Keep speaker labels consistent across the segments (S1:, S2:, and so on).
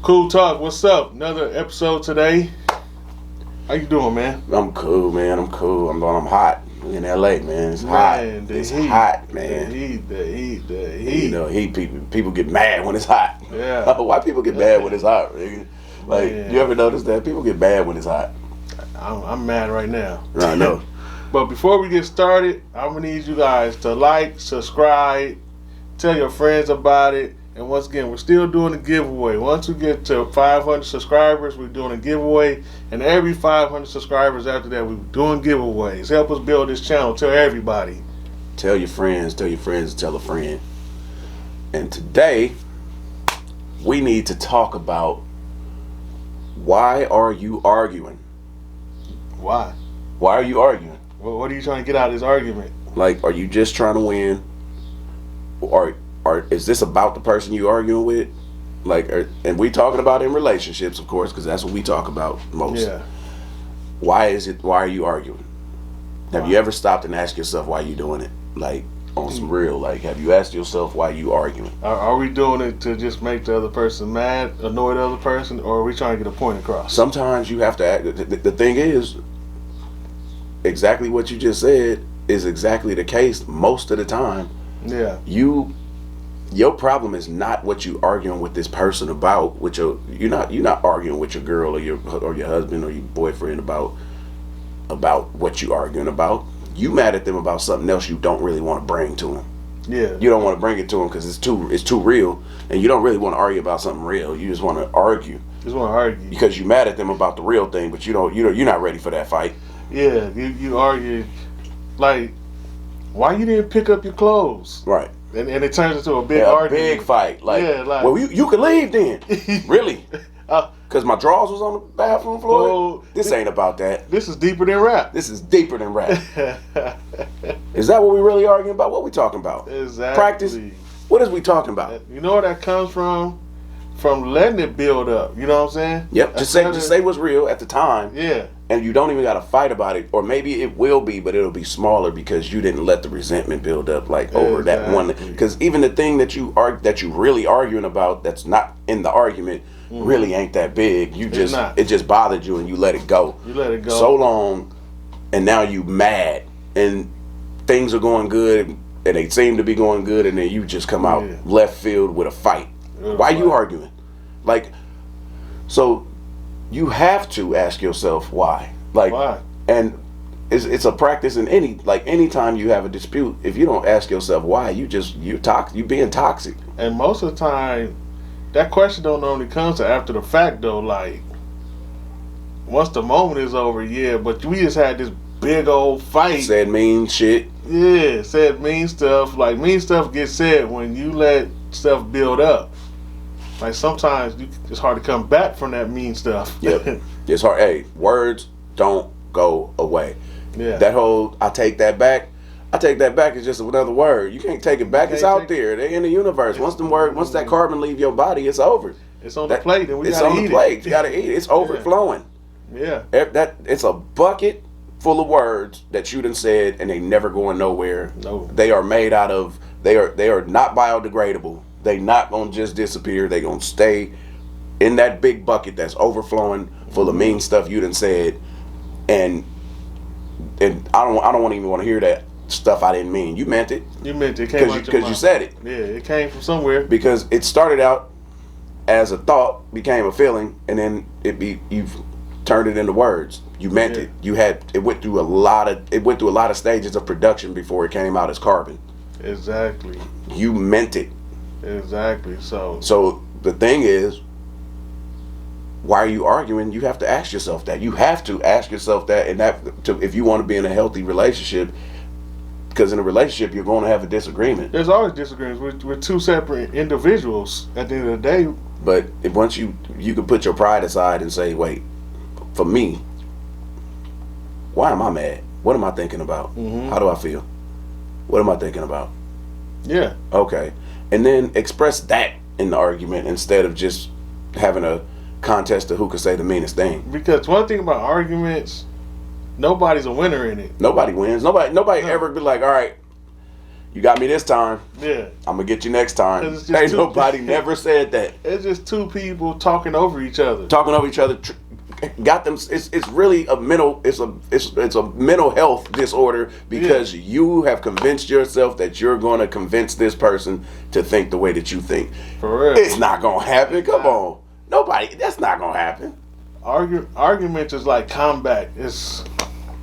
S1: Cooltalk, what's up? Another episode today. How you doing, man?
S2: I'm cool, man. I'm cool. I'm hot. We in LA, man. It's hot. It's hot, man.
S1: The heat.
S2: You know, people get mad when it's hot.
S1: Yeah.
S2: Why people get mad when it's hot, nigga? Like, man. You ever notice that? People get mad when it's hot.
S1: I'm mad right now.
S2: I know.
S1: But before we get started, I'm going to need you guys to like, subscribe, tell your friends about it. And once again, we're still doing a giveaway. Once we get to 500 subscribers, we're doing a giveaway. And every 500 subscribers after that, we're doing giveaways. Help us build this channel. Tell everybody.
S2: Tell your friends, tell a friend. And today, we need to talk about, why are you arguing?
S1: Why?
S2: Why are you arguing?
S1: Well, what are you trying to get out of this argument?
S2: Like, are you just trying to win? Or is this about the person you arguing with? Like, and we talking about in relationships, of course, because that's what we talk about most.
S1: Yeah.
S2: Why are you arguing? Have you ever stopped and asked yourself why you doing it? Like, on some real, like, have you asked yourself why you arguing?
S1: Are we doing it to just make the other person mad, annoy the other person, or are we trying to get a point across?
S2: Sometimes you have to act. The thing is, exactly what you just said is exactly the case most of the time.
S1: Yeah.
S2: Your problem is not what you arguing with this person about. You're not arguing with your girl or your husband or your boyfriend about what you arguing about. You mad at them about something else you don't really want to bring to them.
S1: Yeah.
S2: You don't want to bring it to them because it's too real, and you don't really want to argue about something real. You just want to argue.
S1: Just want to argue
S2: because you mad at them about the real thing, but you're not ready for that fight.
S1: Yeah. You argue like, why you didn't pick up your clothes?
S2: Right.
S1: And it turns into a big argument.
S2: A big fight. Like,
S1: yeah, like,
S2: well, you could leave then. Really? Because my drawers was on the bathroom floor?
S1: Well,
S2: this ain't about that.
S1: This is deeper than rap.
S2: This is deeper than rap. Is that what we really arguing about? What we talking about?
S1: Exactly.
S2: Practice? What is we talking about?
S1: You know where that comes from? From letting it build up. You know what I'm saying?
S2: Yep. Just say what's real at the time.
S1: Yeah.
S2: And you don't even got to fight about it. Or maybe it will be, but it'll be smaller because you didn't let the resentment build up over that one. Because even the thing that you really arguing about that's not in the argument really ain't that big. It just bothered you and you let it go.
S1: You let it go
S2: so long, and now you mad and things are going good and they seem to be going good, and then you just come out left field with a fight. Why you arguing? Like, so you have to ask yourself why. Like,
S1: why? And
S2: it's a practice in anytime you have a dispute. If you don't ask yourself why, you being toxic.
S1: And most of the time, that question don't normally come to after the fact though. Like, once the moment is over, but we just had this big old fight.
S2: Said mean shit.
S1: Yeah, said mean stuff. Like, mean stuff gets said when you let stuff build up. Like, sometimes it's hard to come back from that mean stuff.
S2: Yep. It's hard. Hey, words don't go away.
S1: Yeah.
S2: That whole I take that back is just another word. You can't take it back. It's out there. They're in the universe. Once that carbon leave your body, it's over.
S1: It's on the plate, and
S2: it's on the plate. You gotta eat it. It's overflowing.
S1: Yeah.
S2: It's a bucket full of words that you done said, and they never going nowhere.
S1: No.
S2: They are made out of. They are not biodegradable. They not gonna just disappear. They gonna stay in that big bucket that's overflowing full of mean stuff you done said, and I don't even want to hear that stuff I didn't mean. You meant it.
S1: You meant it. It came out your mouth.
S2: Because you said it.
S1: Yeah, it came from somewhere.
S2: Because it started out as a thought, became a feeling, and then you've turned it into words. You meant it. It went through a lot of stages of production before it came out as carbon.
S1: Exactly.
S2: You meant it.
S1: Exactly.
S2: So the thing is, why are you arguing? You have to ask yourself that. You have to ask yourself that, and if you want to be in a healthy relationship, because in a relationship you're going to have a disagreement.
S1: There's always disagreements. We're two separate individuals at the end of the day.
S2: But once you can put your pride aside and say, wait, for me, why am I mad? What am I thinking about?
S1: Mm-hmm.
S2: How do I feel? What am I thinking about?
S1: Yeah.
S2: Okay. And then express that in the argument instead of just having a contest of who can say the meanest thing.
S1: Because one thing about arguments, nobody's a winner in it.
S2: Nobody wins. Nobody ever be like, all right, You got me this time.
S1: Yeah.
S2: I'm gonna get you next time.
S1: 'Cause it's just
S2: Ain't
S1: too-
S2: nobody never said that.
S1: It's just two people talking over each other.
S2: Talking over each other. Got them. It's really a mental. It's a mental health disorder because you have convinced yourself that you're going to convince this person to think the way that you think.
S1: For real.
S2: It's not gonna happen. Come on, nobody. That's not gonna happen.
S1: Argument is like combat. It's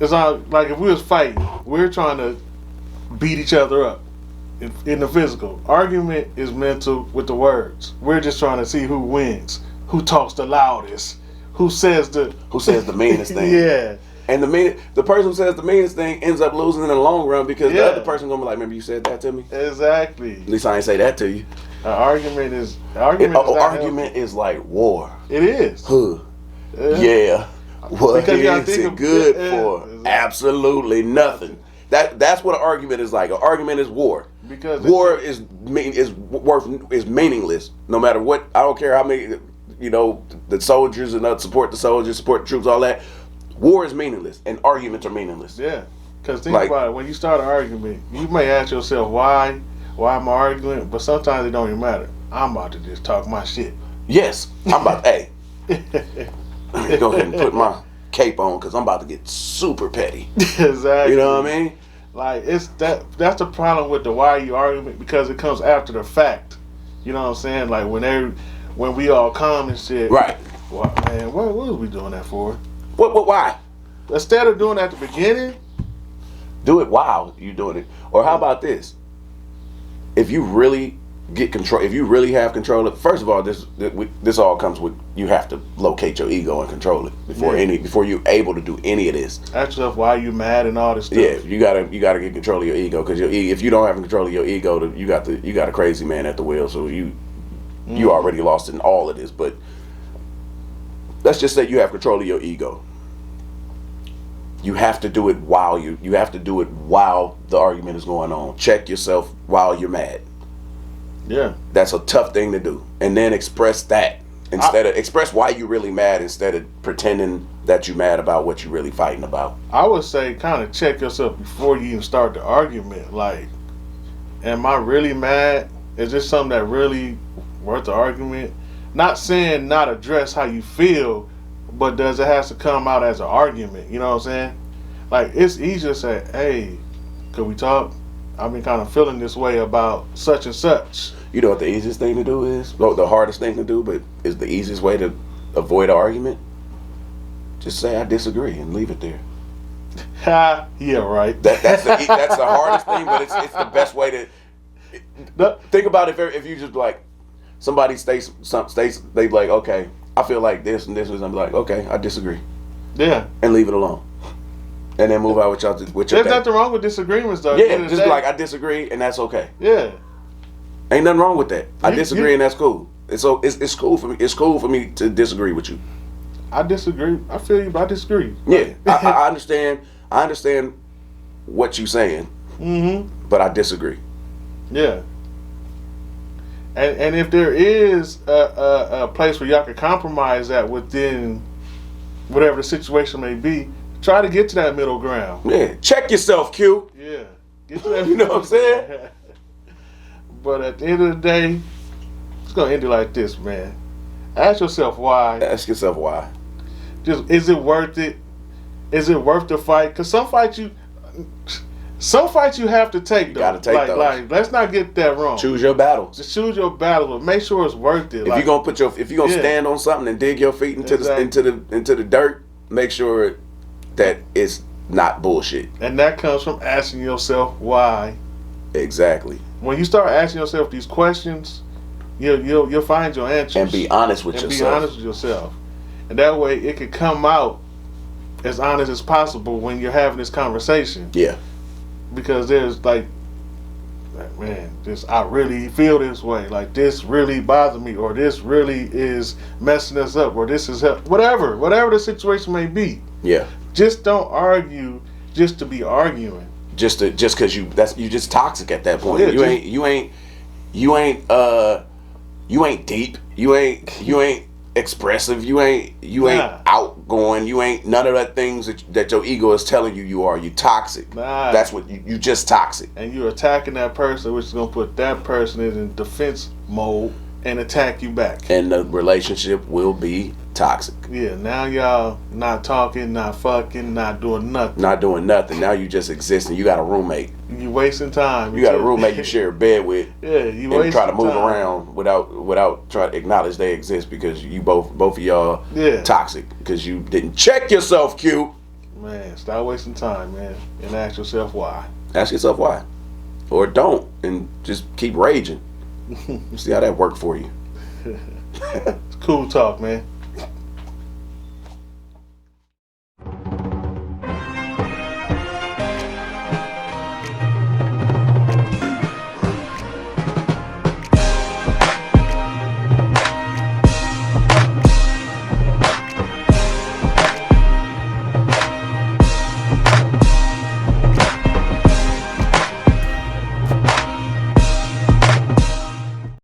S1: not like if we was fighting, we're trying to beat each other up in the physical. Argument is mental with the words. We're just trying to see who wins, who talks the loudest. Who says the
S2: meanest thing?
S1: Yeah.
S2: And the person who says the meanest thing ends up losing in the long run because the other person gonna be like, "Remember you said that to me?"
S1: Exactly.
S2: At least I ain't say that to you.
S1: Argument is
S2: like war.
S1: It is.
S2: Huh. Yeah. What is it good for?
S1: Exactly.
S2: Absolutely nothing. That's what an argument is like. An argument is war.
S1: Because
S2: war is meaningless. No matter what. I don't care how many. The soldiers and support the soldiers, support the troops, all that. War is meaningless, and arguments are meaningless.
S1: Yeah, because think about it. When you start an argument, you may ask yourself, why am I arguing? But sometimes it don't even matter. I'm about to just talk my shit.
S2: Yes, I'm about to, hey, go ahead and put my cape on, because I'm about to get super petty.
S1: Exactly.
S2: You know what I mean?
S1: Like, that's the problem with the why you argument, because it comes after the fact. You know what I'm saying? Like, when we all calm and shit.
S2: Right.
S1: Well, man, what was we doing that for?
S2: Why?
S1: Instead of doing it at the beginning,
S2: do it while you're doing it. Or how about this? If you really get control, if you really have control of, first of all, this all comes with, you have to locate your ego and control it before you're able to do any of this.
S1: Ask yourself why you mad and all this stuff.
S2: Yeah, you gotta get control of your ego, because if you don't have control of your ego, you got a crazy man at the wheel. So you already lost in all of this. But let's just say you have control of your ego. You have to do it while the argument is going on. Check yourself while you're mad.
S1: Yeah.
S2: That's a tough thing to do. And then express that. Express why you're really mad instead of pretending that you're mad about what you're really fighting about.
S1: I would say kind of check yourself before you even start the argument. Like, am I really mad? Is this something that really worth the argument? Not saying not address how you feel, but does it have to come out as an argument? You know what I'm saying? Like, it's easier to say, hey, could we talk? I've been kind of feeling this way about such and such.
S2: You know what the easiest thing to do is? Well, the hardest thing to do, but is the easiest way to avoid an argument? Just say, I disagree, and leave it there.
S1: Yeah, right.
S2: That's the hardest thing, but it's the best way to... Think about it if you just like, somebody states, they like, okay, I feel like this and this, and I'm like, okay, I disagree.
S1: Yeah.
S2: And leave it alone. And then move out with your
S1: There's nothing wrong with disagreements, though.
S2: Yeah, just be like, I disagree, and that's okay.
S1: Yeah.
S2: Ain't nothing wrong with that. I disagree, and that's cool. It's cool for me. It's cool for me to disagree with you.
S1: I disagree. I feel you, but I disagree.
S2: Yeah, I understand. I understand what you're saying.
S1: Mm-hmm.
S2: But I disagree.
S1: Yeah. And if there is a place where y'all can compromise at within whatever the situation may be, try to get to that middle ground.
S2: Yeah. Check yourself, Q.
S1: Yeah. Get to that.
S2: You know what I'm saying?
S1: But at the end of the day, it's gonna end it like this, man. Ask yourself why.
S2: Ask yourself why.
S1: Just, is it worth it? Is it worth the fight? Because some fights you have to take.
S2: You gotta take those.
S1: Like, let's not get that wrong.
S2: Choose your battles.
S1: Just choose your battle, but make sure it's worth it.
S2: If you're gonna stand on something and dig your feet into the dirt, make sure that it's not bullshit.
S1: And that comes from asking yourself why.
S2: Exactly.
S1: When you start asking yourself these questions, you'll find your answers.
S2: And be honest with yourself.
S1: And that way it can come out as honest as possible when you're having this conversation.
S2: Yeah.
S1: Because there's like man, I really feel this way. Like, this really bothers me, or this really is messing us up, or this is whatever the situation may be.
S2: Yeah. Just
S1: don't argue just to be arguing.
S2: Just because you just toxic at that point.
S1: Yeah,
S2: you ain't deep. You ain't expressive. You ain't
S1: Nah.
S2: outgoing. You ain't none of that things that your ego is telling you are. You toxic.
S1: Nah.
S2: That's what you just toxic.
S1: And you're attacking that person, which is gonna put that person in defense mode and attack you back.
S2: And the relationship will be toxic.
S1: Yeah, now y'all not talking, not fucking, not doing nothing.
S2: Not doing nothing. Now you just existing. You got a roommate.
S1: You wasting time.
S2: You got a roommate you share a bed with.
S1: Yeah, you
S2: and try to
S1: wasting
S2: move
S1: time.
S2: around without trying to acknowledge they exist because you both of y'all toxic because you didn't check yourself, Q.
S1: Man, stop wasting time, man, and ask yourself why.
S2: Ask yourself why, or don't, and just keep raging. See how that worked for you.
S1: It's cool talk, man.